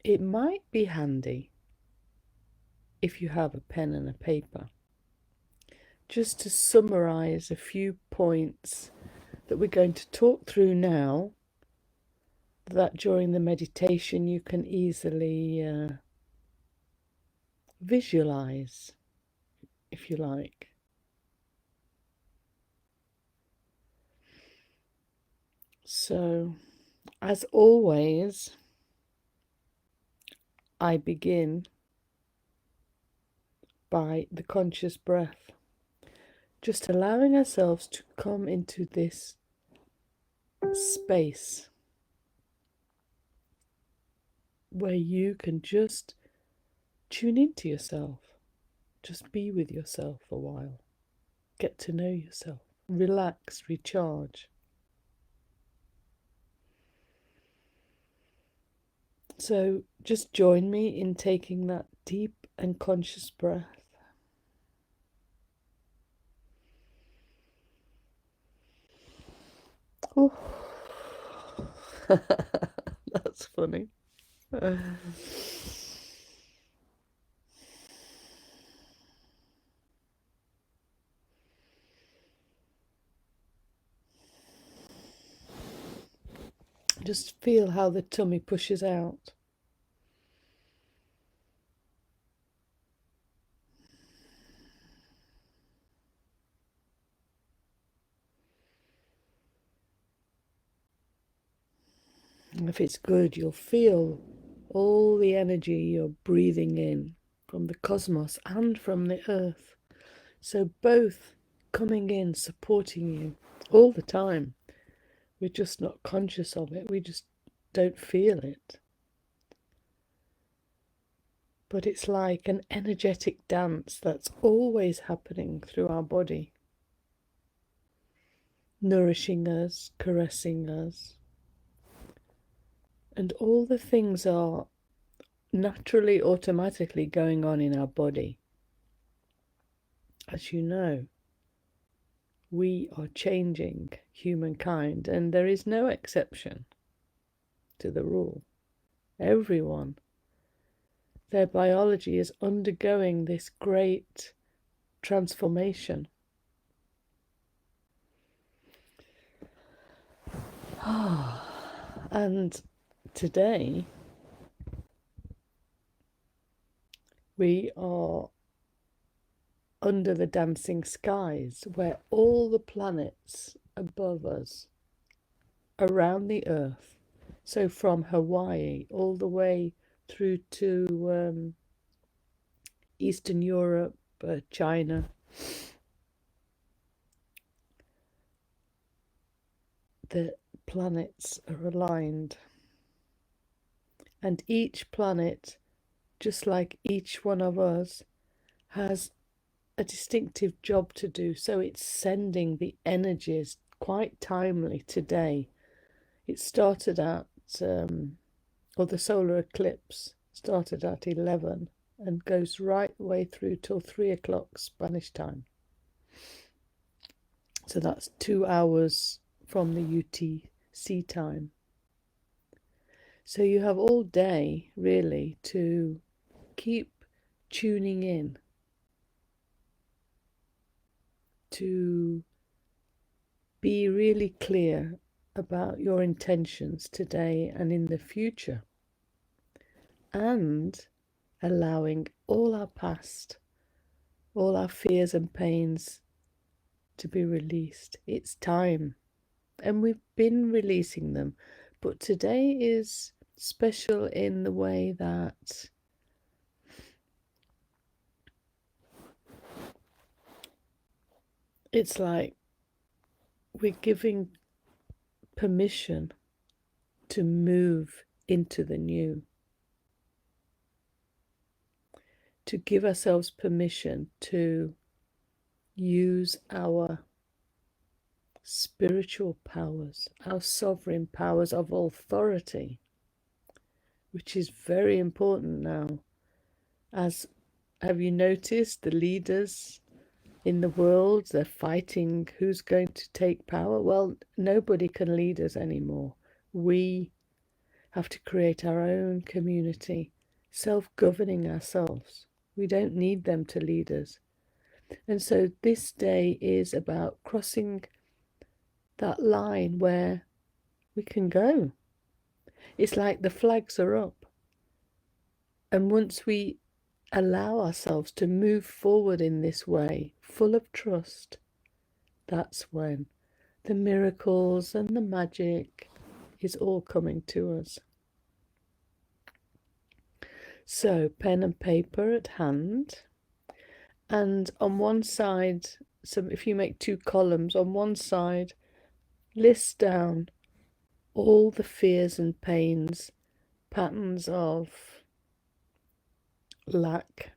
it might be handy if you have a pen and a paper just to summarize a few points that we're going to talk through now, that during the meditation you can easily visualize, if you like. So, as always, I begin by the conscious breath, just allowing ourselves to come into this space where you can just tune into yourself, just be with yourself a while, get to know yourself, relax, recharge. So just join me in taking that deep and conscious breath. Oh, that's funny. Just feel how the tummy pushes out. And if it's good, you'll feel all the energy you're breathing in from the cosmos and from the earth. So both coming in, supporting you all the time. We're just not conscious of it. We just don't feel it. But it's like an energetic dance that's always happening through our body, nourishing us, caressing us. And all the things are naturally, automatically going on in our body. As you know, we are changing humankind, and there is no exception to the rule. Everyone, their biology is undergoing this great transformation. And today we are under the dancing skies, where all the planets above us, around the earth, so from Hawaii all the way through to Eastern Europe, China, the planets are aligned. And each planet, just like each one of us, has a distinctive job to do. So it's sending the energies quite timely today. It started at, or the solar eclipse started at 11 and goes right the way through till 3 o'clock Spanish time. So that's 2 hours from the UTC time. So you have all day, really, to keep tuning in, to be really clear about your intentions today and in the future, and allowing all our past, all our fears and pains to be released. It's time, and we've been releasing them, but today is special in the way that it's like we're giving permission to move into the new, to give ourselves permission to use our spiritual powers, our sovereign powers of authority, which is very important now. As have you noticed, the leaders in the world, they're fighting who's going to take power. Well, nobody can lead us anymore. We have to create our own community, self-governing ourselves. We don't need them to lead us. And so this day is about crossing that line where we can go. It's like the flags are up. And once we allow ourselves to move forward in this way, full of trust, that's when the miracles and the magic is all coming to us. So, pen and paper at hand. And on one side, so if you make 2 columns, on one side, list down all the fears and pains, patterns of lack,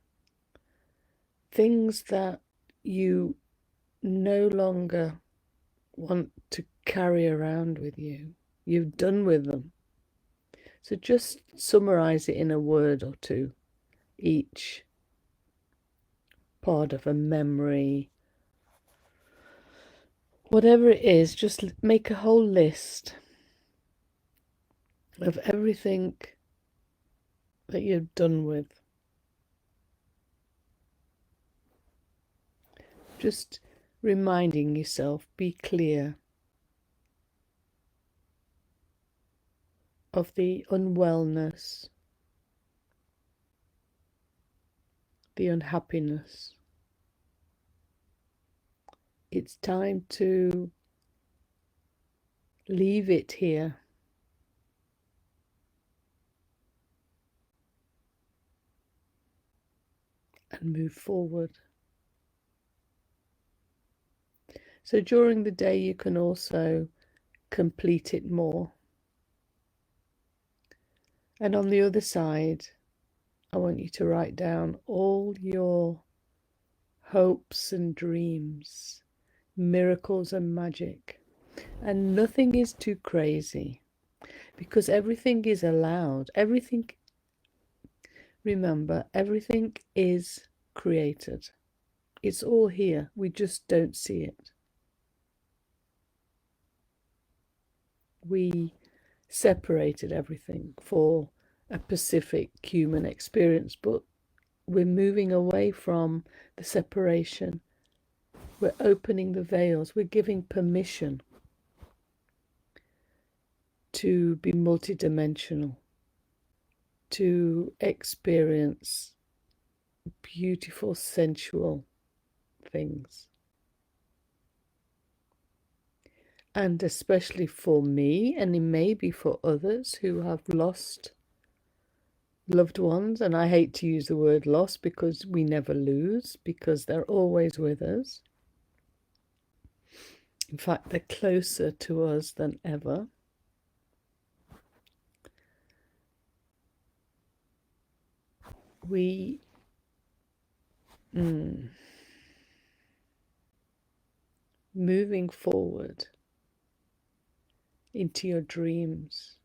things that you no longer want to carry around with you. You've done with them. So just summarize it in a word or two, each part of a memory. Whatever it is, just make a whole list of everything that you're done with. Just reminding yourself, be clear of the unwellness, the unhappiness. It's time to leave it here. And move forward. So during the day you can also complete it more. And on the other side, I want you to write down all your hopes and dreams, miracles and magic. And nothing is too crazy, because everything is allowed. Everything, remember, everything is created. It's all here. We just don't see it. We separated everything for a specific human experience, but we're moving away from the separation. We're opening the veils. We're giving permission to be multidimensional, to experience beautiful, sensual things. And especially for me, and it may be for others who have lost loved ones, and I hate to use the word lost because we never lose, because they're always with us. In fact, they're closer to us than ever. We moving forward into your dreams,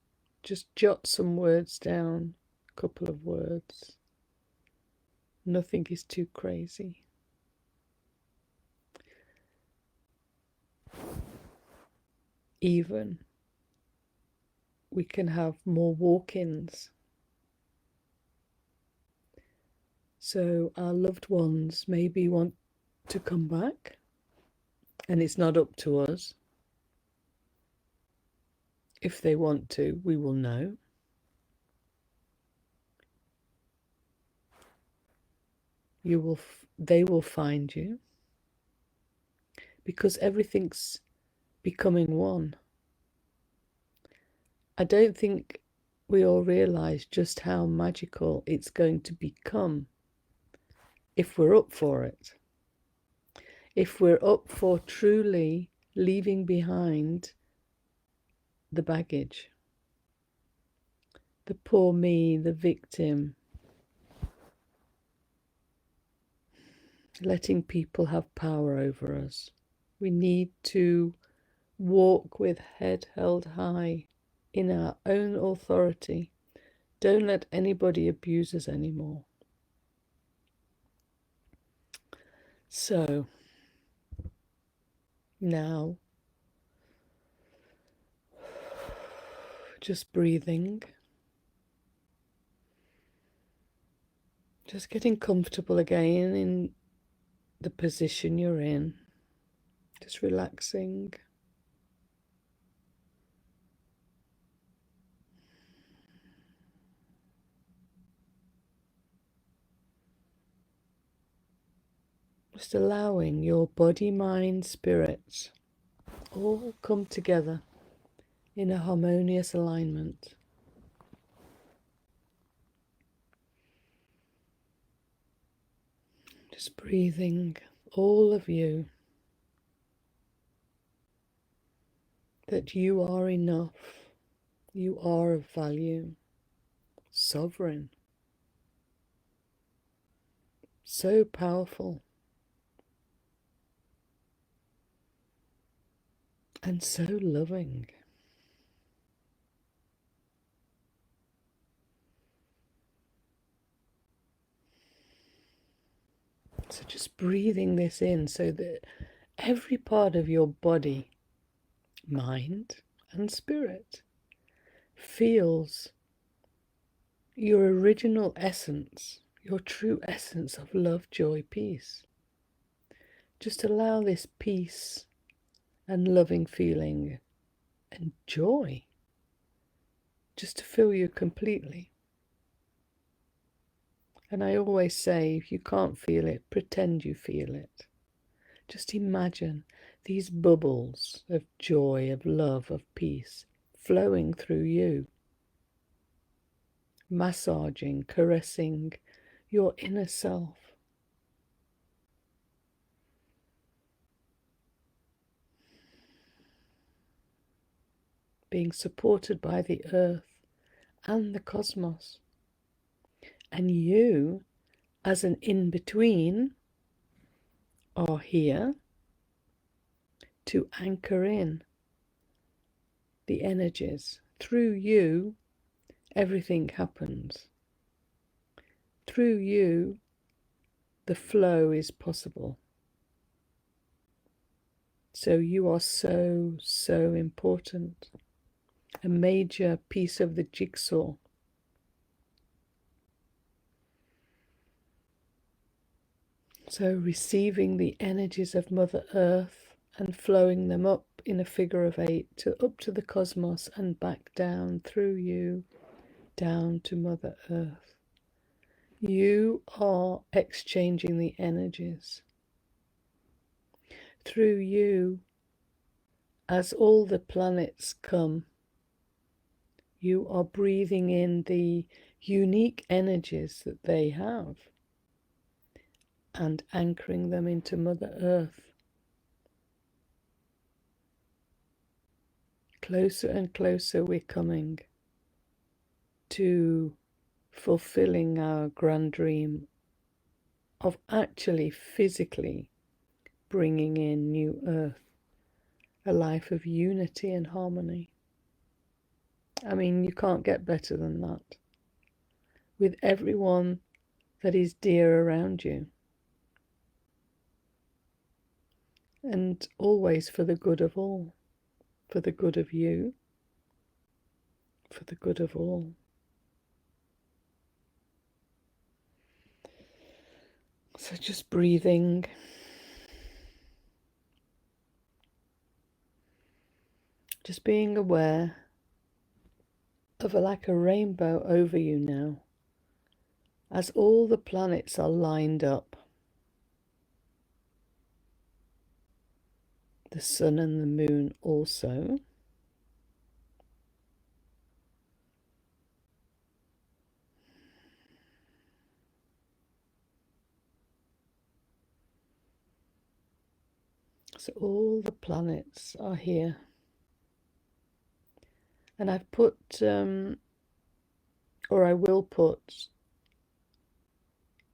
just jot some words down, a couple of words. Nothing is too crazy. Even we can have more walk-ins. So our loved ones maybe want to come back, and it's not up to us. If they want to, we will know. They will find you, because everything's becoming one. I don't think we all realize just how magical it's going to become if we're up for it. If we're up for truly leaving behind the baggage, the poor me, the victim, letting people have power over us. We need to walk with head held high in our own authority. Don't let anybody abuse us anymore. So now, just breathing. Just getting comfortable again in the position you're in. Just relaxing. Just allowing your body, mind, spirit all come together in a harmonious alignment. Just breathing, all of you, that you are enough, you are of value, sovereign, so powerful, and so loving. So just breathing this in so that every part of your body, mind, and spirit feels your original essence, your true essence of love, joy, peace. Just allow this peace and loving feeling and joy just to fill you completely. And I always say, if you can't feel it, pretend you feel it. Just imagine these bubbles of joy, of love, of peace flowing through you, massaging, caressing your inner self. Being supported by the earth and the cosmos. And you, as an in-between, are here to anchor in the energies. Through you, everything happens. Through you, the flow is possible. So you are so, so important. A major piece of the jigsaw. So receiving the energies of Mother Earth and flowing them up in a figure of 8 up to the cosmos and back down through you, down to Mother Earth. You are exchanging the energies. Through you, as all the planets come, you are breathing in the unique energies that they have and anchoring them into Mother Earth. Closer and closer we're coming to fulfilling our grand dream of actually physically bringing in new Earth, a life of unity and harmony. I mean, you can't get better than that. With everyone that is dear around you. And always for the good of all. For the good of you. For the good of all. So just breathing. Just being aware of like a rainbow over you now. As all the planets are lined up. The sun and the moon also. So all the planets are here. And I've put, or I will put,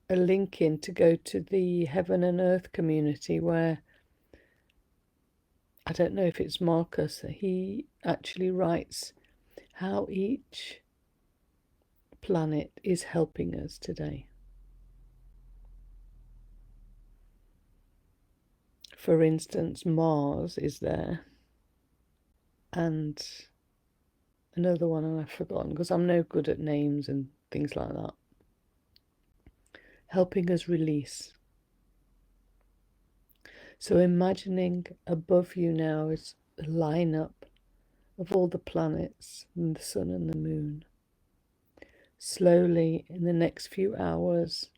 a link in to go to the Heaven and Earth community where, I don't know if it's Marcus, he actually writes how each planet is helping us today. For instance, Mars is there, and another one, and I've forgotten because I'm no good at names and things like that. helping us release. So imagining above you now is a lineup of all the planets and the sun and the moon. Slowly, in the next few hours,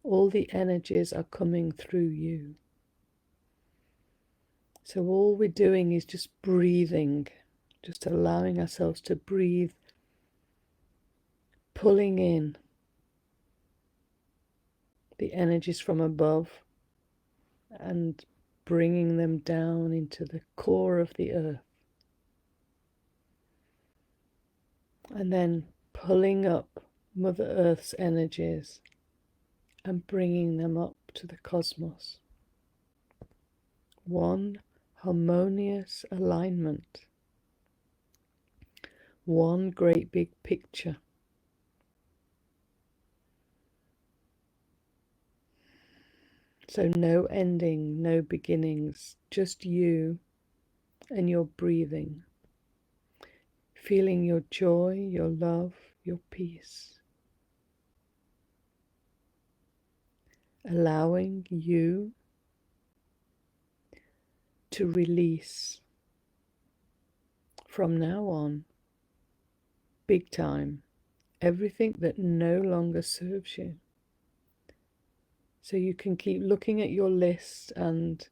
all the energies are coming through you. So all we're doing is just breathing, just allowing ourselves to breathe, pulling in the energies from above and bringing them down into the core of the earth. And then pulling up Mother Earth's energies and bringing them up to the cosmos. One harmonious alignment. One great big picture. So no ending, no beginnings, just you and your breathing. Feeling your joy, your love, your peace. Allowing you to release from now on, big time, everything that no longer serves you. So you can keep looking at your list and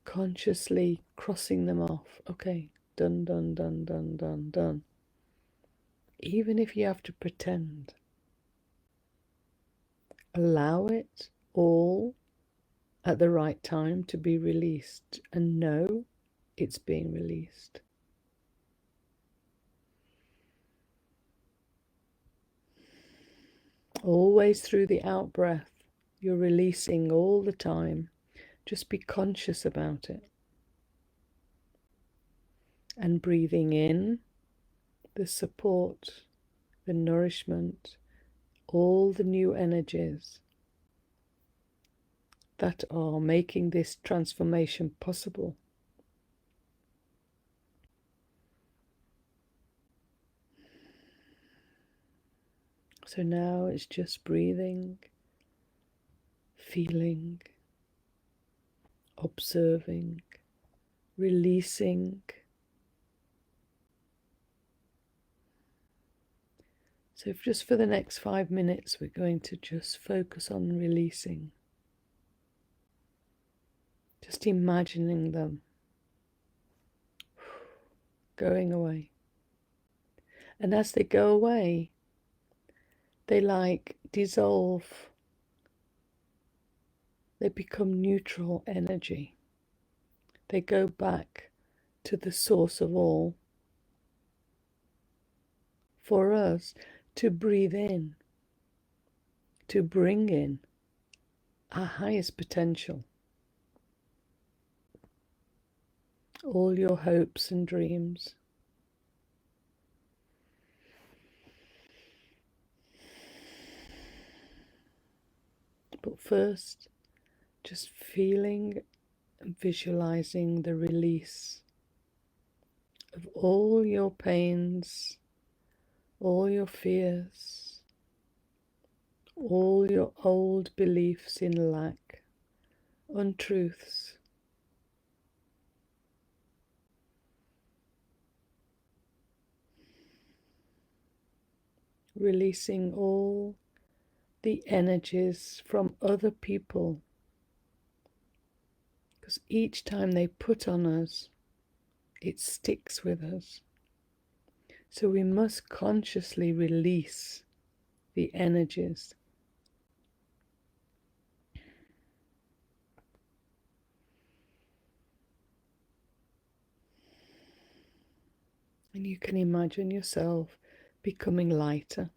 consciously crossing them off. Okay, done, done, done, done, done, done. Even if you have to pretend. Allow it all at the right time to be released and know it's being released. Always through the out breath, you're releasing all the time. Just be conscious about it. And breathing in the support, the nourishment, all the new energies that are making this transformation possible. So now it's just breathing, feeling, observing, releasing. So just for the next 5 minutes, we're going to just focus on releasing. Just imagining them going away. And as they go away, they like dissolve. They become neutral energy. They go back to the source of all. For us to breathe in, to bring in our highest potential. All your hopes and dreams. But first, just feeling and visualizing the release of all your pains, all your fears, all your old beliefs in lack, untruths. Releasing all the energies from other people, because each time they put on us, it sticks with us. So we must consciously release the energies. And you can imagine yourself becoming lighter.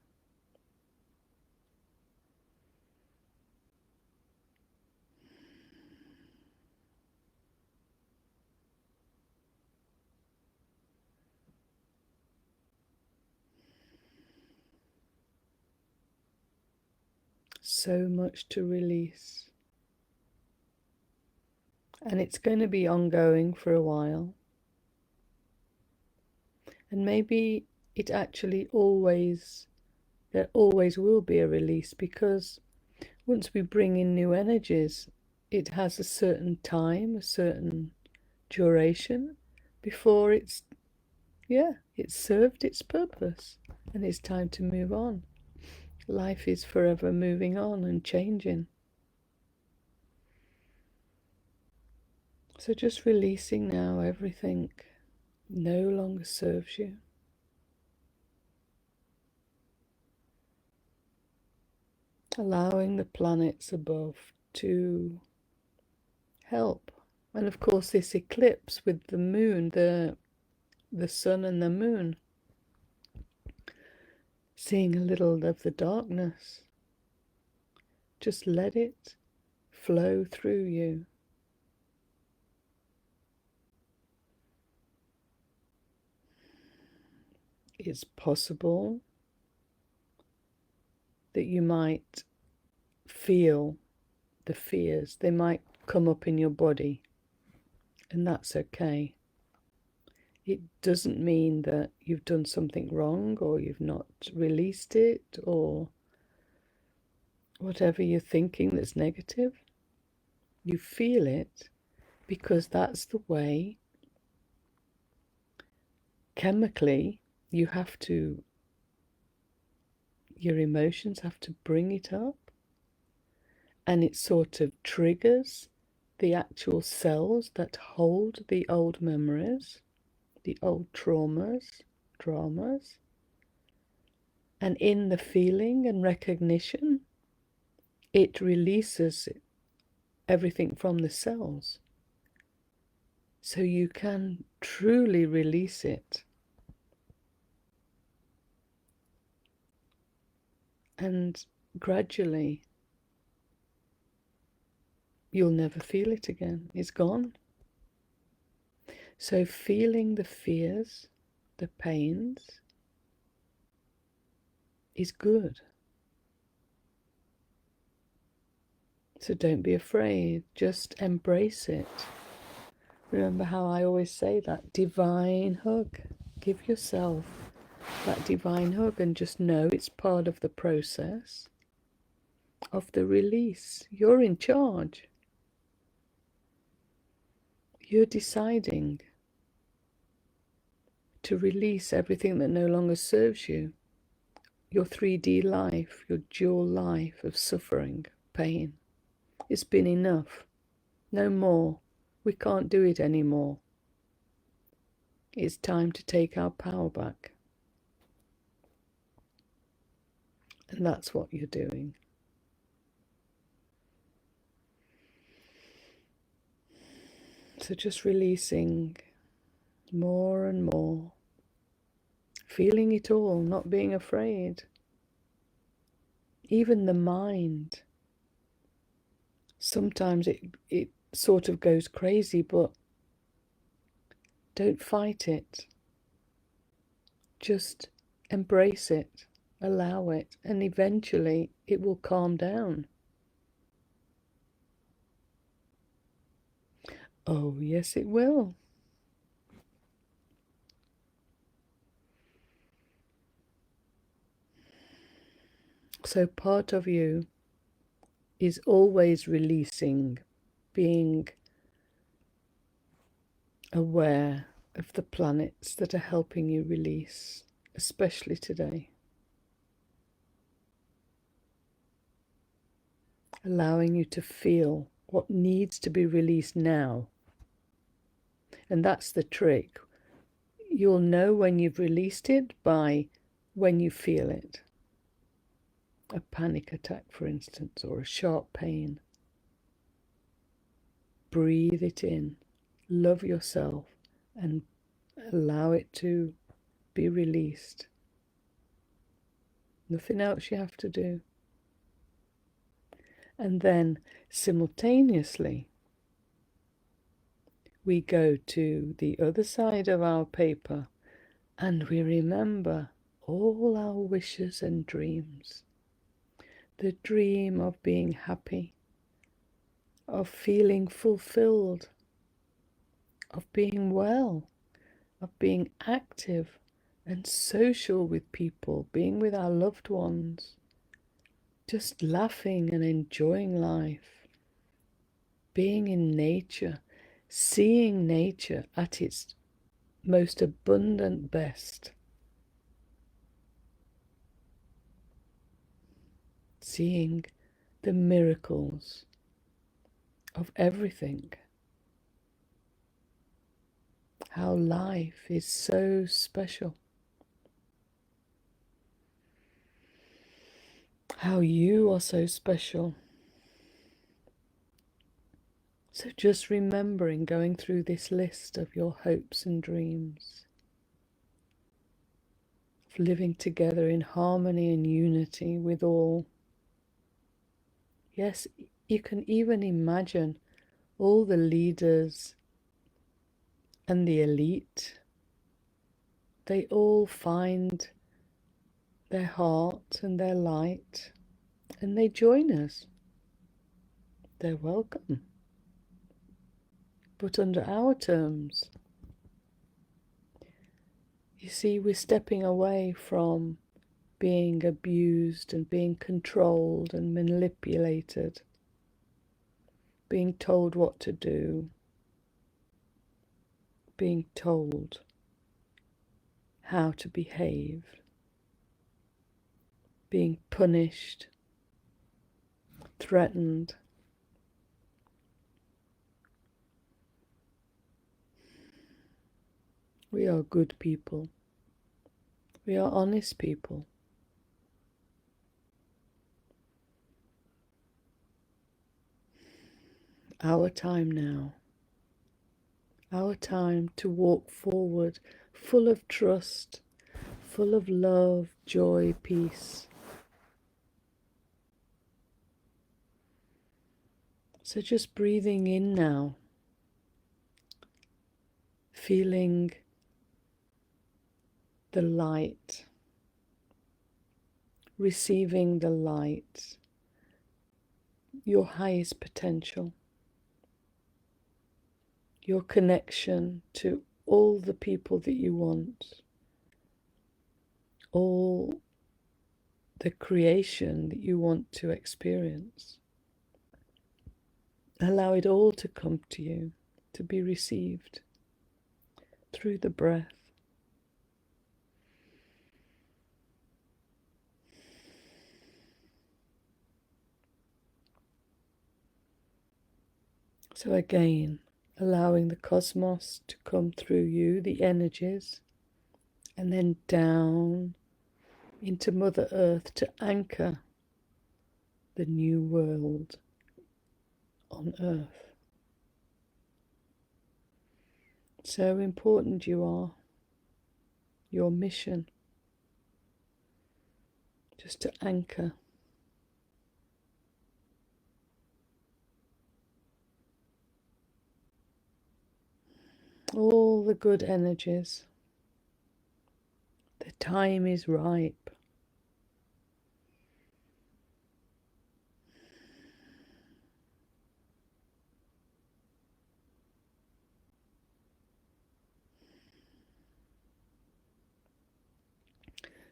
So much to release. And it's going to be ongoing for a while. And maybe it actually always There always will be a release, because once we bring in new energies, it has a certain time, a certain duration before it's served its purpose and it's time to move on. Life is forever moving on and changing. So just releasing now everything no longer serves you. Allowing the planets above to help. And of course this eclipse with the moon, the sun and the moon, seeing a little of the darkness. Just let it flow through you. It's possible that you might feel the fears. They might come up in your body, and that's okay. It doesn't mean that you've done something wrong or you've not released it or whatever you're thinking that's negative. You feel it because that's the way chemically your emotions have to bring it up, and it sort of triggers the actual cells that hold the old memories, the old dramas, and in the feeling and recognition, it releases everything from the cells. So you can truly release it. And gradually, you'll never feel it again. It's gone. So feeling the fears, the pains, is good. So don't be afraid, just embrace it. Remember how I always say that divine hug. Give yourself that divine hug and just know it's part of the process of the release. You're in charge. You're deciding to release everything that no longer serves you. Your 3D life, your dual life of suffering, pain. It's been enough. No more. We can't do it anymore. It's time to take our power back. And that's what you're doing. So just releasing more and more. Feeling it all, not being afraid. Even the mind. Sometimes it sort of goes crazy, but don't fight it. Just embrace it, allow it, and eventually it will calm down. Oh, yes, it will. So part of you is always releasing, being aware of the planets that are helping you release, especially today. Allowing you to feel what needs to be released now. And that's the trick. You'll know when you've released it by when you feel it. A panic attack, for instance, or a sharp pain. Breathe it in. Love yourself and allow it to be released. Nothing else you have to do. And then simultaneously, we go to the other side of our paper and we remember all our wishes and dreams. The dream of being happy, of feeling fulfilled, of being well, of being active, and social with people, being with our loved ones, just laughing and enjoying life, being in nature, seeing nature at its most abundant best, seeing the miracles of everything, how life is so special, how you are so special. So just remembering, going through this list of your hopes and dreams, of living together in harmony and unity with all. Yes, you can even imagine all the leaders and the elite. They all find their heart and their light, and they join us. They're welcome, but under our terms. You see, we're stepping away from being abused and being controlled and manipulated, being told what to do, being told how to behave, being punished, threatened. We are good people. We are honest people. Our time now. Our time to walk forward full of trust, full of love, joy, peace. So just breathing in now, feeling the light, receiving the light, your highest potential, your connection to all the people that you want, all the creation that you want to experience. Allow it all to come to you, to be received through the breath. So again, allowing the cosmos to come through you, the energies, and then down into Mother Earth to anchor the new world on Earth. So important you are, your mission, just to anchor. All the good energies. The time is ripe.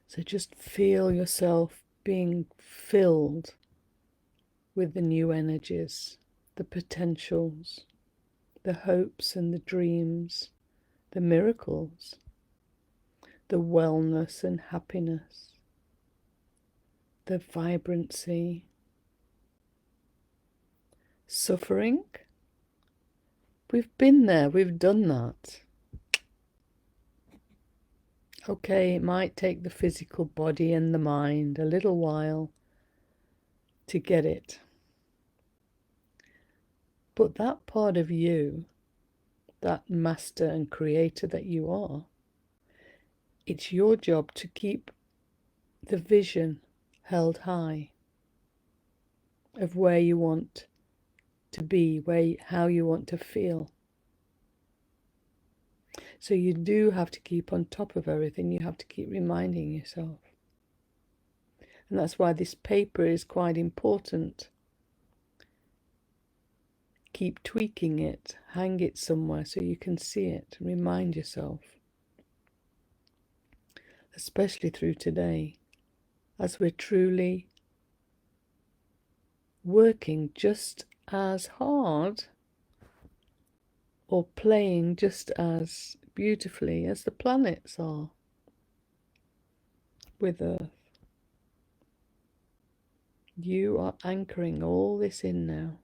So just feel yourself being filled with the new energies, the potentials, the hopes and the dreams, the miracles, the wellness and happiness, the vibrancy, suffering. We've been there, we've done that. Okay, it might take the physical body and the mind a little while to get it. But that part of you, that master and creator that you are, it's your job to keep the vision held high of where you want to be, how you want to feel. So you do have to keep on top of everything. You have to keep reminding yourself. And that's why this paper is quite important. Keep tweaking it, hang it somewhere so you can see it, and remind yourself. especially through today, as we're truly working just as hard or playing just as beautifully as the planets are with Earth. You are anchoring all this in now.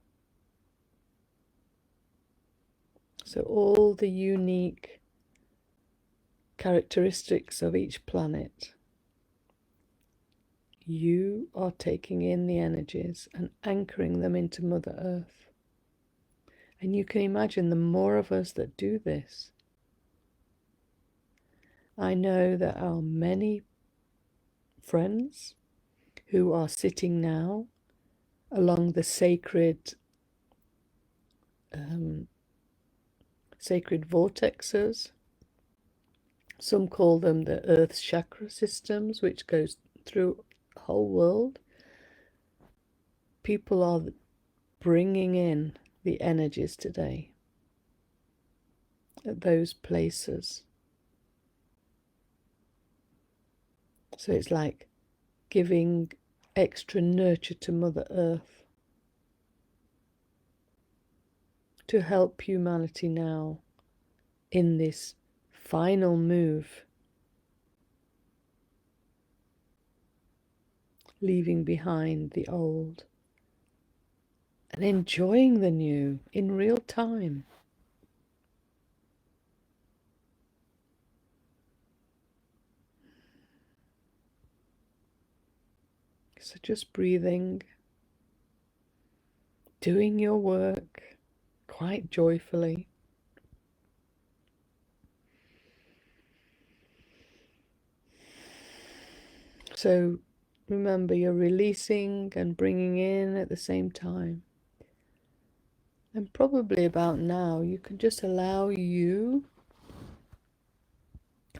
So all the unique characteristics of each planet, you are taking in the energies and anchoring them into Mother Earth. And you can imagine the more of us that do this. I know there are many friends who are sitting now along the sacred vortexes. Some call them the Earth's chakra systems, which goes through the whole world. People are bringing in the energies today at those places. So it's like giving extra nurture to Mother Earth to help humanity now in this final move, leaving behind the old and enjoying the new in real time. So just breathing, doing your work quite joyfully. So remember, you're releasing and bringing in at the same time. And probably about now, you can just allow you,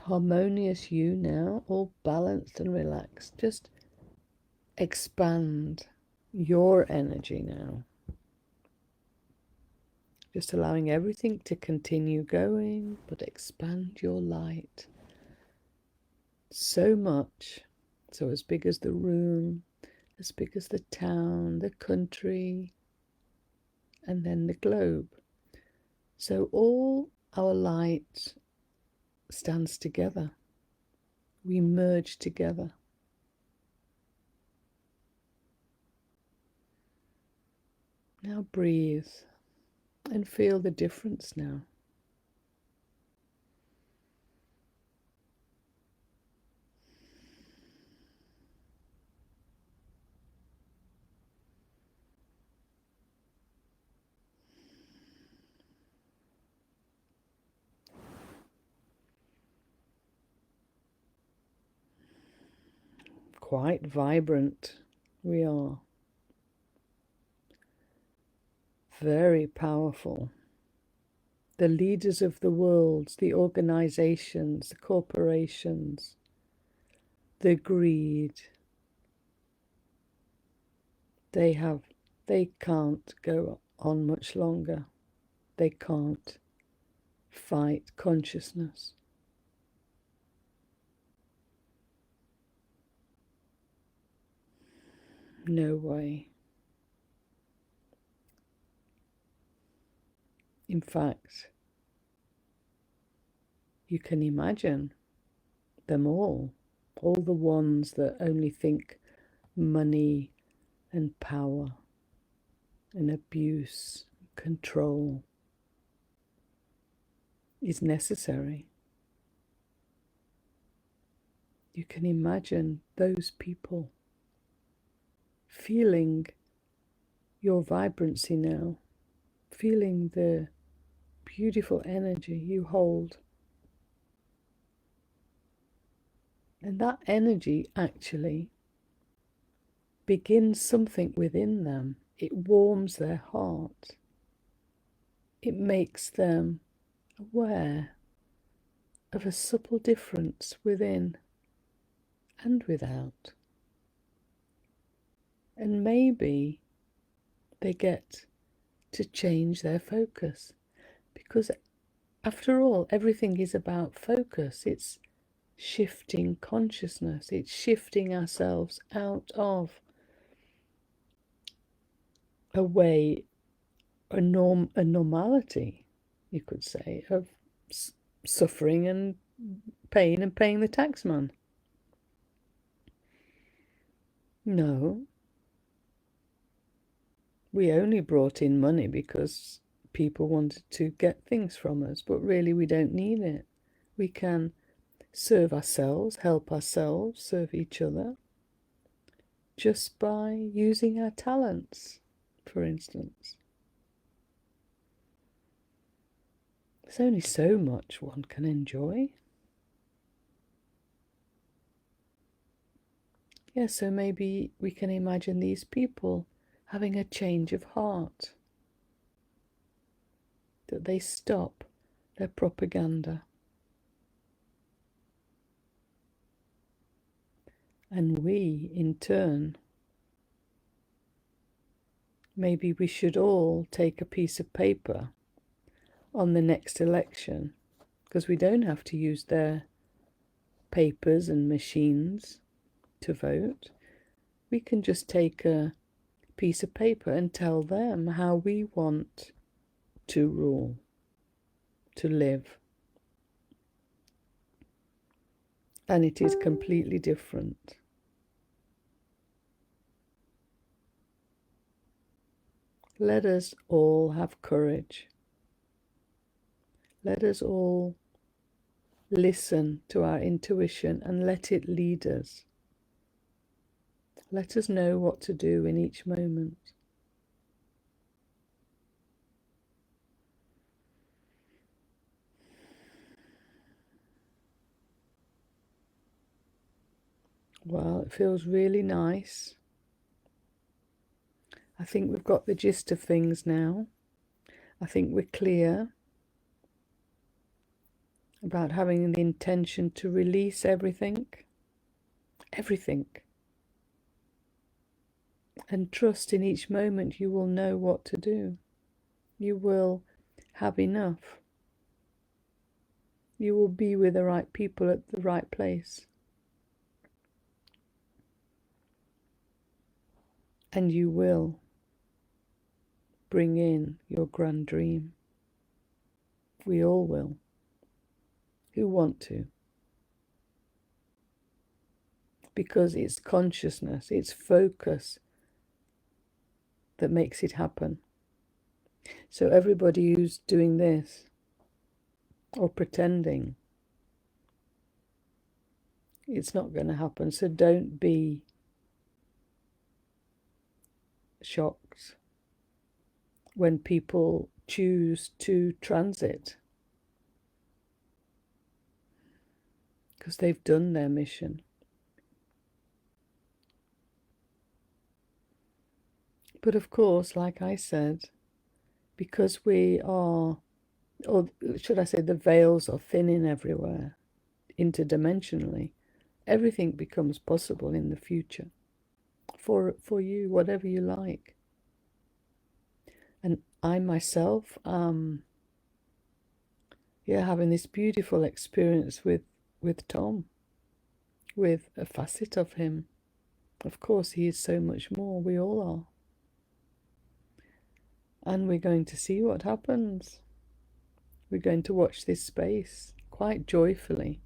harmonious you now, all balanced and relaxed, just expand your energy now. Just allowing everything to continue going, but expand your light so much. So as big as the room, as big as the town, the country, and then the globe. So all our light stands together. We merge together. Now breathe and feel the difference now. Quite vibrant we are. Very powerful. The leaders of the world, the organizations, the corporations, the greed, they can't go on much longer. They can't fight consciousness. No way. In fact, you can imagine them all the ones that only think money and power and abuse, control is necessary. You can imagine those people feeling your vibrancy now, feeling the beautiful energy you hold. And that energy actually begins something within them. It warms their heart. It makes them aware of a subtle difference within and without. And maybe they get to change their focus, because after all, everything is about focus. It's shifting consciousness. It's shifting ourselves out of a way, a normality, you could say, of suffering and pain and paying the taxman. No, we only brought in money because people wanted to get things from us, but really we don't need it. We can serve ourselves, help ourselves, serve each other, just by using our talents, for instance. There's only so much one can enjoy. Yeah, so maybe we can imagine these people having a change of heart, that they stop their propaganda. And we, in turn, maybe we should all take a piece of paper on the next election, because we don't have to use their papers and machines to vote. We can just take a piece of paper and tell them how we want to rule, to live. And it is completely different. Let us all have courage. Let us all listen to our intuition and let it lead us. Let us know what to do in each moment. Well, it feels really nice. I think we've got the gist of things now. I think we're clear about having the intention to release everything, and trust in each moment you will know what to do. You will have enough. You will be with the right people at the right place. And you will bring in your grand dream. We all will, who want to. Because it's consciousness, it's focus that makes it happen. So everybody who's doing this or pretending, it's not going to happen. So don't be shocked when people choose to transit, because they've done their mission. But of course, like I said, because we are, or should I say, the veils are thinning everywhere, interdimensionally, everything becomes possible in the future for you, whatever you like. And I myself having this beautiful experience with Tom, with a facet of him. Of course, he is so much more. We all are. And we're going to see what happens. We're going to watch this space quite joyfully.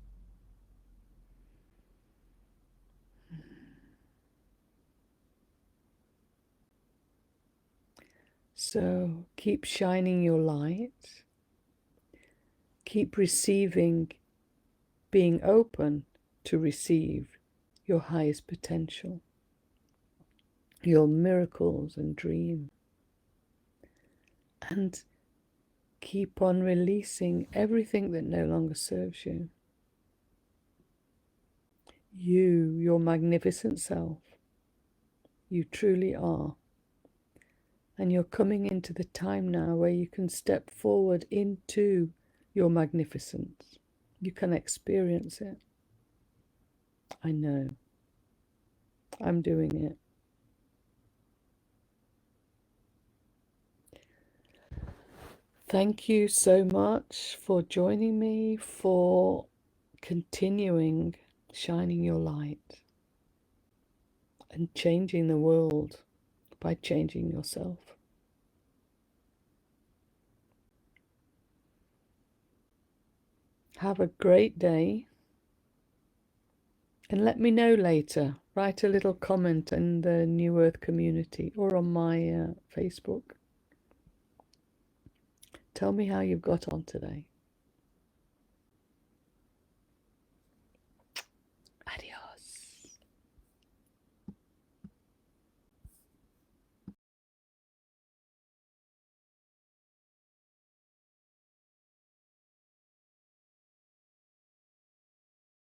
So keep shining your light. Keep receiving, being open to receive your highest potential, your miracles and dreams. And keep on releasing everything that no longer serves you. You, your magnificent self, you truly are. And you're coming into the time now where you can step forward into your magnificence. You can experience it. I know. I'm doing it. Thank you so much for joining me, for continuing shining your light and changing the world by changing yourself. Have a great day, and let me know later. Write a little comment in the New Earth community or on my Facebook. Tell me how you've got on today.